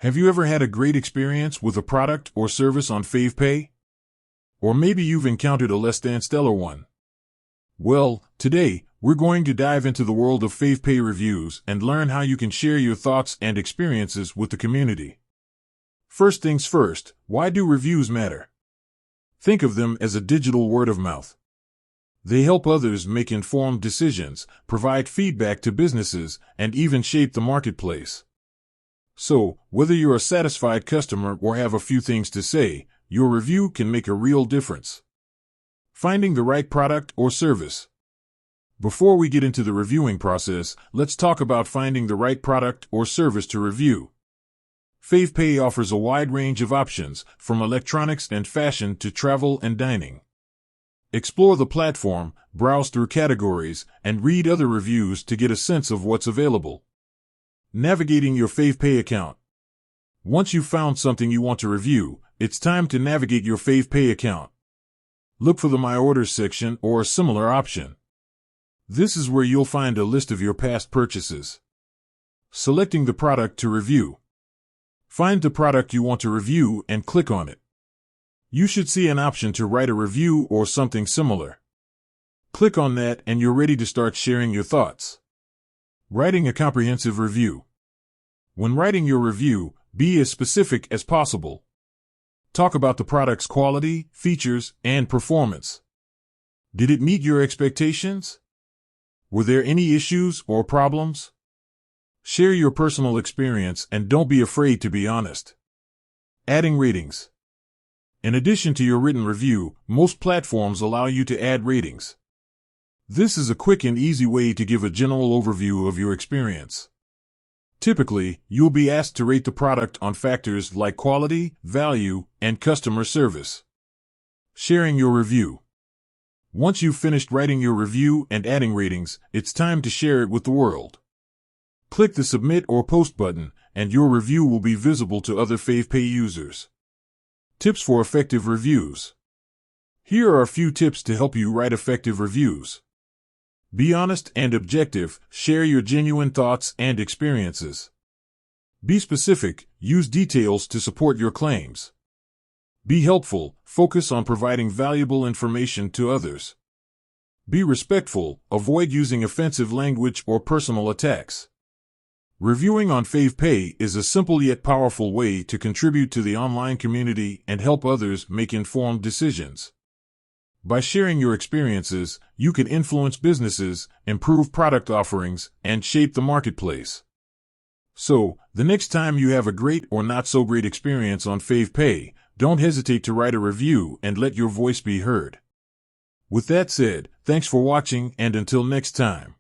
Have you ever had a great experience with a product or service on Favepay? Or maybe you've encountered a less than stellar one. Well, today, we're going to dive into the world of Favepay reviews and learn how you can share your thoughts and experiences with the community. First things first, why do reviews matter? Think of them as a digital word of mouth. They help others make informed decisions, provide feedback to businesses, and even shape the marketplace. So, whether you're a satisfied customer or have a few things to say, your review can make a real difference. Finding the right product or service. Before we get into the reviewing process, let's talk about finding the right product or service to review. Favepay offers a wide range of options, from electronics and fashion to travel and dining. Explore the platform, browse through categories, and read other reviews to get a sense of what's available. Navigating your Favepay account. Once you've found something you want to review, it's time to navigate your Favepay account. Look for the My Orders section or a similar option. This is where you'll find a list of your past purchases. Selecting the product to review. Find the product you want to review and click on it. You should see an option to write a review or something similar. Click on that and you're ready to start sharing your thoughts. Writing a comprehensive review. When writing your review, be as specific as possible. Talk about the product's quality, features, and performance. Did it meet your expectations? Were there any issues or problems? Share your personal experience and don't be afraid to be honest. Adding ratings. In addition to your written review, most platforms allow you to add ratings. This is a quick and easy way to give a general overview of your experience. Typically, you'll be asked to rate the product on factors like quality, value, and customer service. Sharing your review. Once you've finished writing your review and adding ratings, it's time to share it with the world. Click the Submit or Post button, and your review will be visible to other Favepay users. Tips for effective reviews. Here are a few tips to help you write effective reviews. Be honest and objective, share your genuine thoughts and experiences. Be specific, use details to support your claims. Be helpful, focus on providing valuable information to others. Be respectful, avoid using offensive language or personal attacks. Reviewing on Favepay is a simple yet powerful way to contribute to the online community and help others make informed decisions. By sharing your experiences, you can influence businesses, improve product offerings, and shape the marketplace. So, the next time you have a great or not so great experience on Favepay, don't hesitate to write a review and let your voice be heard. With that said, thanks for watching and until next time.